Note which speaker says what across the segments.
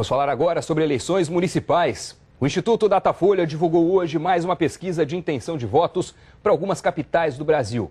Speaker 1: Vamos falar agora sobre eleições municipais. O Instituto Datafolha divulgou hoje mais uma pesquisa de intenção de votos para algumas capitais do Brasil.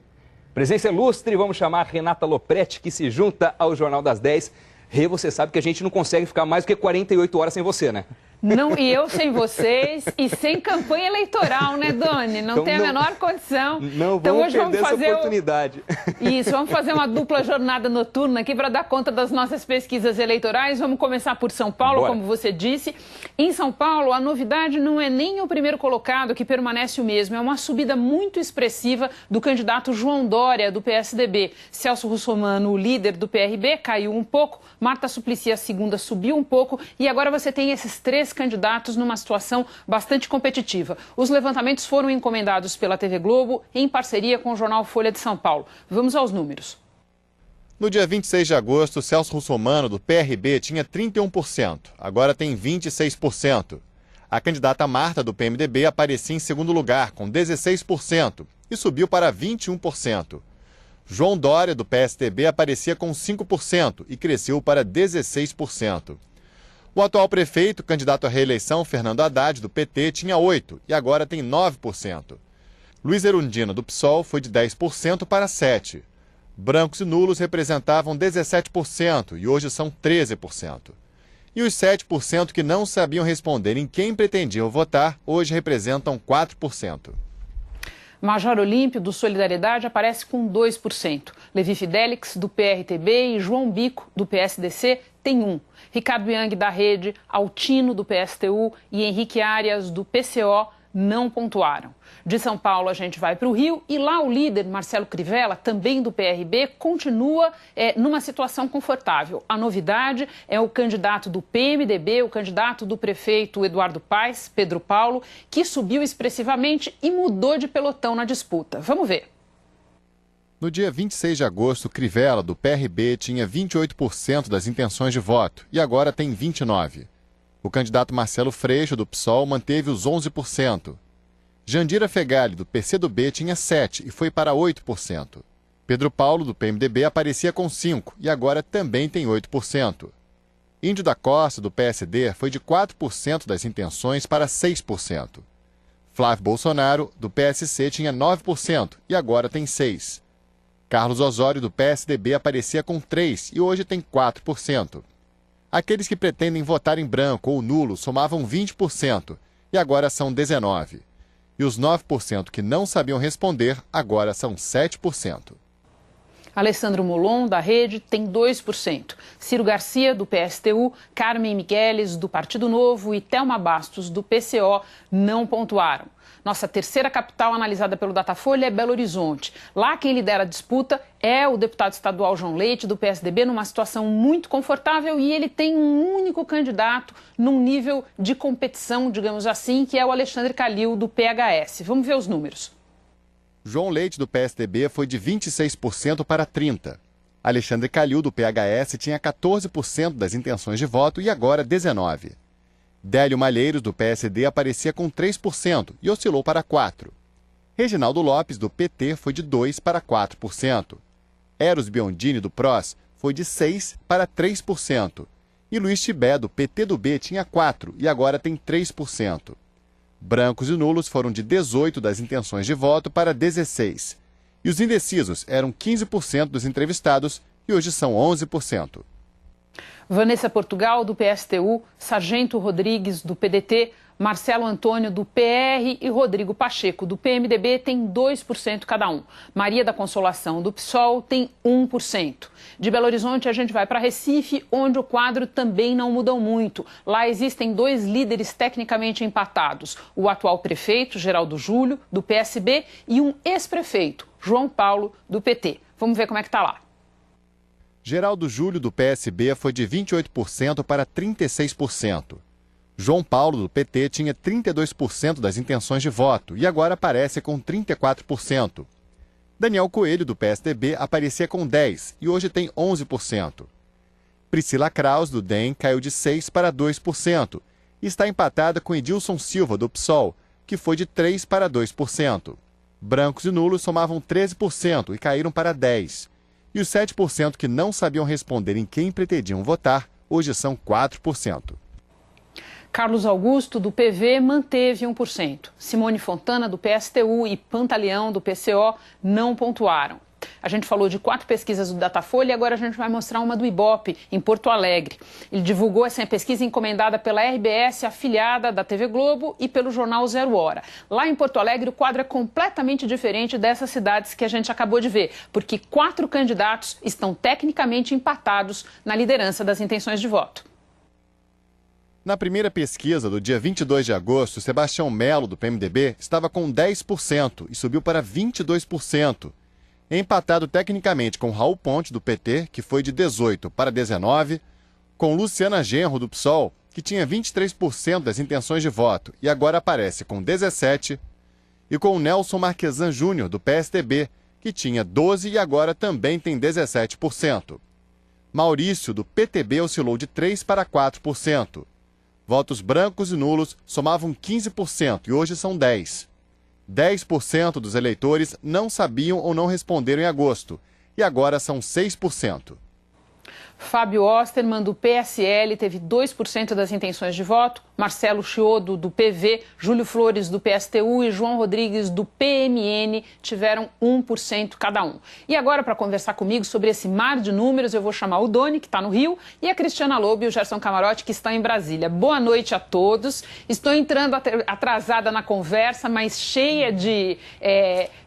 Speaker 1: Presença ilustre, vamos chamar Renata Lopretti, que se junta ao Jornal das 10. Rê, você sabe que a gente não consegue ficar mais do que 48 horas sem você, né?
Speaker 2: Não, e eu sem vocês e sem campanha eleitoral, né, Doni? Não tem a menor condição.
Speaker 1: Não vamos perder essa oportunidade.
Speaker 2: Isso, vamos fazer uma dupla jornada noturna aqui para dar conta das nossas pesquisas eleitorais. Vamos começar por São Paulo, como você disse. Em São Paulo, a novidade não é nem o primeiro colocado, que permanece o mesmo. É uma subida muito expressiva do candidato João Dória, do PSDB. Celso Russomano, o líder do PRB, caiu um pouco. Marta Suplicy, a segunda, subiu um pouco. E agora você tem esses três candidatos numa situação bastante competitiva. Os levantamentos foram encomendados pela TV Globo em parceria com o jornal Folha de São Paulo. Vamos aos números.
Speaker 3: No dia 26 de agosto, Celso Russomano, do PRB, tinha 31%. Agora tem 26%. A candidata Marta, do PMDB, aparecia em segundo lugar, com 16%, e subiu para 21%. João Dória, do PSDB, aparecia com 5% e cresceu para 16%. O atual prefeito, candidato à reeleição, Fernando Haddad, do PT, tinha 8% e agora tem 9%. Luiz Erundina, do PSOL, foi de 10% para 7%. Brancos e nulos representavam 17% e hoje são 13%. E os 7% que não sabiam responder em quem pretendiam votar, hoje representam 4%.
Speaker 2: Major Olímpio, do Solidariedade, aparece com 2%. Levi Fidelix, do PRTB, e João Bico, do PSDC, tem 1%. Ricardo Yang, da Rede, Altino, do PSTU, e Henrique Arias, do PCO, não pontuaram. De São Paulo, a gente vai para o Rio, e lá o líder, Marcelo Crivella, também do PRB, continua numa situação confortável. A novidade é o candidato do PMDB, o candidato do prefeito Eduardo Paes, Pedro Paulo, que subiu expressivamente e mudou de pelotão na disputa. Vamos ver.
Speaker 3: No dia 26 de agosto, Crivella, do PRB, tinha 28% das intenções de voto e agora tem 29%. O candidato Marcelo Freixo, do PSOL, manteve os 11%. Jandira Fegali, do PCdoB, tinha 7% e foi para 8%. Pedro Paulo, do PMDB, aparecia com 5% e agora também tem 8%. Índio da Costa, do PSD, foi de 4% das intenções para 6%. Flávio Bolsonaro, do PSC, tinha 9% e agora tem 6%. Carlos Osório, do PSDB, aparecia com 3% e hoje tem 4%. Aqueles que pretendem votar em branco ou nulo somavam 20% e agora são 19%. E os 9% que não sabiam responder agora são 7%.
Speaker 2: Alessandro Molon, da Rede, tem 2%. Ciro Garcia, do PSTU, Carmen Miqueles, do Partido Novo e Thelma Bastos, do PCO, não pontuaram. Nossa terceira capital analisada pelo Datafolha é Belo Horizonte. Lá quem lidera a disputa é o deputado estadual João Leite, do PSDB, numa situação muito confortável, e ele tem um único candidato num nível de competição, digamos assim, que é o Alexandre Calil, do PHS. Vamos ver os números.
Speaker 3: João Leite, do PSDB, foi de 26% para 30%. Alexandre Calil, do PHS, tinha 14% das intenções de voto e agora 19%. Délio Malheiros, do PSD, aparecia com 3% e oscilou para 4%. Reginaldo Lopes, do PT, foi de 2% para 4%. Eros Biondini, do PROS, foi de 6% para 3%. E Luiz Tibé, do PTdoB, tinha 4% e agora tem 3%. Brancos e nulos foram de 18% das intenções de voto para 16%. E os indecisos eram 15% dos entrevistados e hoje são 11%.
Speaker 2: Vanessa Portugal, do PSTU, Sargento Rodrigues, do PDT, Marcelo Antônio, do PR e Rodrigo Pacheco, do PMDB, tem 2% cada um. Maria da Consolação, do PSOL, tem 1%. De Belo Horizonte, a gente vai para Recife, onde o quadro também não mudou muito. Lá existem 2 líderes tecnicamente empatados. O atual prefeito, Geraldo Júlio, do PSB, e um ex-prefeito, João Paulo, do PT. Vamos ver como é que está lá.
Speaker 3: Geraldo Júlio, do PSB, foi de 28% para 36%. João Paulo, do PT, tinha 32% das intenções de voto e agora aparece com 34%. Daniel Coelho, do PSDB, aparecia com 10% e hoje tem 11%. Priscila Kraus, do DEM, caiu de 6% para 2% e está empatada com Edilson Silva, do PSOL, que foi de 3% para 2%. Brancos e nulos somavam 13% e caíram para 10%. E os 7% que não sabiam responder em quem pretendiam votar, hoje são 4%.
Speaker 2: Carlos Augusto, do PV, manteve 1%. Simone Fontana, do PSTU, e Pantaleão, do PCO, não pontuaram. A gente falou de 4 pesquisas do Datafolha e agora a gente vai mostrar uma do Ibope, em Porto Alegre. Ele divulgou essa pesquisa encomendada pela RBS, afiliada da TV Globo, e pelo jornal Zero Hora. Lá em Porto Alegre, o quadro é completamente diferente dessas cidades que a gente acabou de ver, porque 4 candidatos estão tecnicamente empatados na liderança das intenções de voto.
Speaker 3: Na primeira pesquisa, do dia 22 de agosto, Sebastião Melo, do PMDB, estava com 10% e subiu para 22%. Empatado tecnicamente com Raul Ponte, do PT, que foi de 18% para 19%, com Luciana Genro, do PSOL, que tinha 23% das intenções de voto e agora aparece com 17%, e com Nelson Marquesan Júnior, do PSDB, que tinha 12% e agora também tem 17%. Maurício, do PTB, oscilou de 3% para 4%. Votos brancos e nulos somavam 15% e hoje são 10%. 10% dos eleitores não sabiam ou não responderam em agosto, e agora são 6%.
Speaker 2: Fábio Osterman, do PSL, teve 2% das intenções de voto. Marcelo Chiodo, do PV, Júlio Flores, do PSTU e João Rodrigues, do PMN, tiveram 1% cada um. E agora, para conversar comigo sobre esse mar de números, eu vou chamar o Doni, que está no Rio, e a Cristiana Lobo e o Gerson Camarote, que estão em Brasília. Boa noite a todos. Estou entrando atrasada na conversa, mas cheia de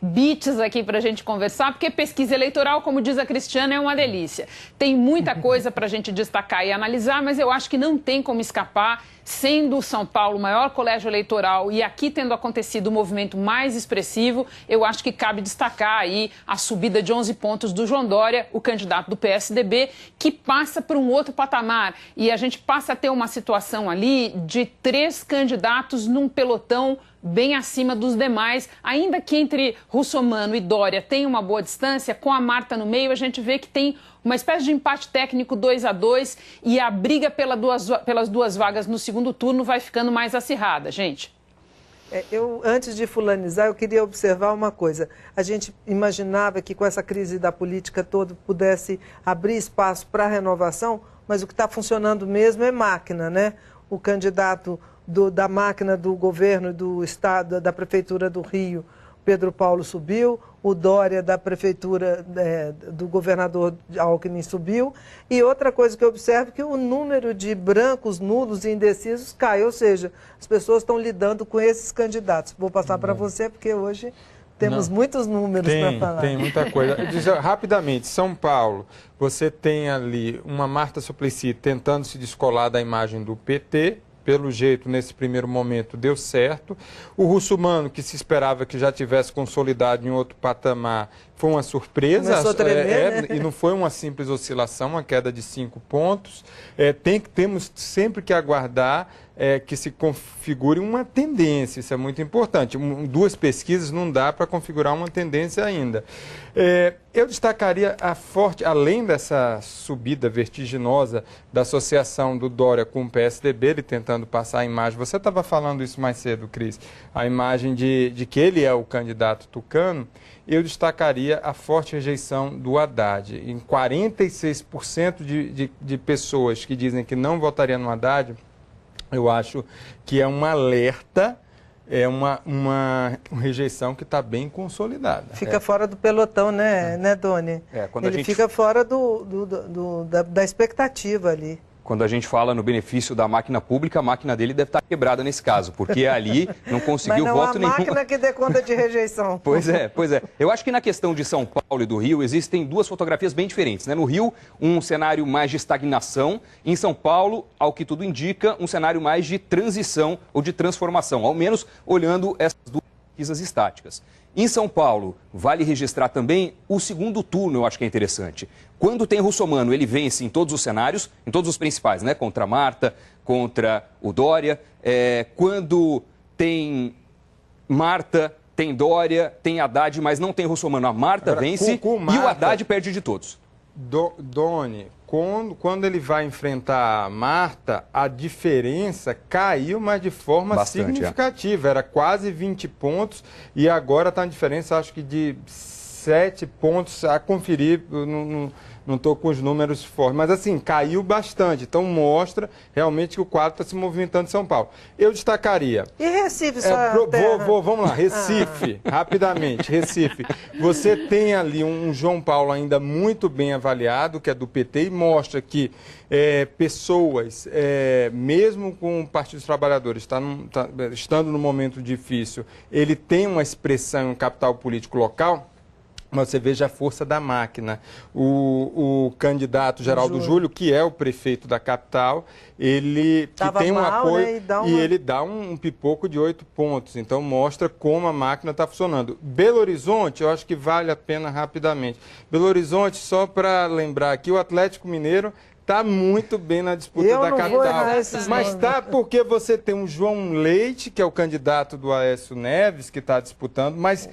Speaker 2: bits aqui para a gente conversar, porque pesquisa eleitoral, como diz a Cristiana, é uma delícia. Tem muita coisa para a gente destacar e analisar, mas eu acho que não tem como escapar, sendo São Paulo o maior colégio eleitoral e aqui tendo acontecido o movimento mais expressivo, eu acho que cabe destacar aí a subida de 11 pontos do João Dória, o candidato do PSDB, que passa por um outro patamar. E a gente passa a ter uma situação ali de 3 candidatos num pelotão bem acima dos demais, ainda que entre Russomano e Dória tem uma boa distância, com a Marta no meio a gente vê que tem uma espécie de empate técnico 2-2 e a briga pelas 2 vagas no segundo turno vai ficando mais acirrada, gente.
Speaker 4: Antes de fulanizar, eu queria observar uma coisa. A gente imaginava que com essa crise da política toda pudesse abrir espaço para a renovação, mas o que está funcionando mesmo é máquina, né? O candidato da máquina do governo do Estado, da Prefeitura do Rio, Pedro Paulo, subiu, o Dória da Prefeitura do governador Alckmin subiu, e outra coisa que eu observo é que o número de brancos, nulos e indecisos cai, ou seja, as pessoas estão lidando com esses candidatos. Vou passar para você, porque hoje temos muitos números para falar.
Speaker 5: Tem muita coisa. Rapidamente, São Paulo, você tem ali uma Marta Suplicy tentando se descolar da imagem do PT, pelo jeito, nesse primeiro momento, deu certo. O Russomano, que se esperava que já tivesse consolidado em outro patamar, foi uma surpresa.
Speaker 4: Começou a tremer, né?
Speaker 5: E não foi uma simples oscilação, uma queda de 5 pontos. Temos sempre que aguardar que se configure uma tendência, isso é muito importante. 2 pesquisas não dá para configurar uma tendência ainda. Eu destacaria além dessa subida vertiginosa da associação do Dória com o PSDB, ele tentando passar a imagem, você estava falando isso mais cedo, Cris, a imagem de que ele é o candidato tucano, eu destacaria a forte rejeição do Haddad. Em 46% de pessoas que dizem que não votariam no Haddad, eu acho que é um alerta, é uma rejeição que está bem consolidada.
Speaker 4: Fica fora do pelotão, né Doni? Ele fica fora da expectativa ali.
Speaker 1: Quando a gente fala no benefício da máquina pública, a máquina dele deve estar quebrada nesse caso, porque ali não conseguiu voto nenhum.
Speaker 4: Mas não a máquina que dê conta de rejeição.
Speaker 1: Pois é. Eu acho que na questão de São Paulo e do Rio, existem 2 fotografias bem diferentes, né? No Rio, um cenário mais de estagnação. Em São Paulo, ao que tudo indica, um cenário mais de transição ou de transformação, ao menos olhando essas 2 pesquisas estáticas. Em São Paulo, vale registrar também o segundo turno, eu acho que é interessante. Quando tem Russomano, ele vence em todos os cenários, em todos os principais, né? Contra a Marta, contra o Dória. Quando tem Marta, tem Dória, tem Haddad, mas não tem Russomano. A Marta vence e o Haddad perde de todos.
Speaker 5: Doni, quando ele vai enfrentar a Marta, a diferença caiu, mas de forma significativa. Era quase 20 pontos e agora está em diferença, acho que de 7 pontos a conferir, não estou com os números fortes, mas assim, caiu bastante. Então mostra realmente que o quadro está se movimentando em São Paulo. Eu destacaria...
Speaker 4: E Recife, sua terra?
Speaker 5: Vamos lá, Recife, rapidamente, Recife. Você tem ali um João Paulo ainda muito bem avaliado, que é do PT, e mostra que pessoas, mesmo com o Partido dos Trabalhadores estando num momento difícil, ele tem uma expressão em um capital político local. Mas você veja a força da máquina. O candidato Geraldo Júlio, que é o prefeito da capital, ele que tem um apoio, né, e ele dá um pipoco de 8 pontos. Então mostra como a máquina está funcionando. Belo Horizonte, eu acho que vale a pena rapidamente. Belo Horizonte, só para lembrar aqui, o Atlético Mineiro está muito bem na disputa da capital. Mas está porque você tem um João Leite, que é o candidato do Aécio Neves, que está disputando, mas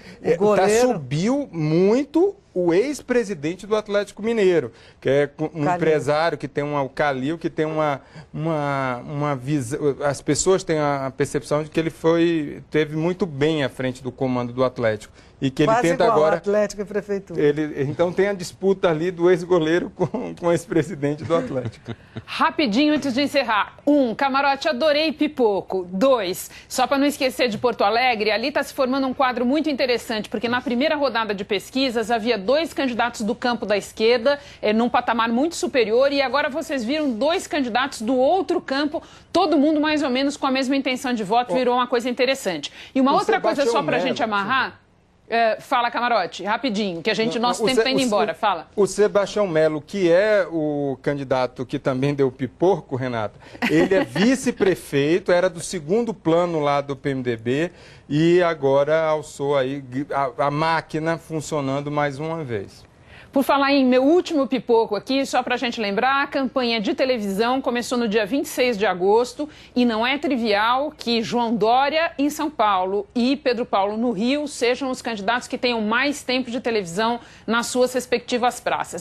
Speaker 5: subiu muito o ex-presidente do Atlético Mineiro, que é um empresário que tem o Calil, que tem uma visão. As pessoas têm a percepção de que ele teve muito bem à frente do comando do Atlético. E que ele tenta agora.
Speaker 4: Atlético e Prefeitura.
Speaker 5: Então tem a disputa ali do ex-goleiro com o ex-presidente do Atlético.
Speaker 2: Rapidinho antes de encerrar. 1, Camarote, adorei pipoco. 2, só para não esquecer de Porto Alegre, ali está se formando um quadro muito interessante, porque na primeira rodada de pesquisas havia 2 candidatos do campo da esquerda, num patamar muito superior, e agora vocês viram 2 candidatos do outro campo, todo mundo mais ou menos com a mesma intenção de voto, virou uma coisa interessante. E uma outra coisa só para a gente amarrar. Fala, Camarote, rapidinho, que nosso tempo está indo embora, fala.
Speaker 5: O Sebastião Melo, que é o candidato que também deu pipoco, Renata, ele é vice-prefeito, era do segundo plano lá do PMDB e agora alçou aí a máquina funcionando mais uma vez.
Speaker 2: Por falar em meu último pipoco aqui, só para a gente lembrar, a campanha de televisão começou no dia 26 de agosto e não é trivial que João Dória em São Paulo e Pedro Paulo no Rio sejam os candidatos que tenham mais tempo de televisão nas suas respectivas praças.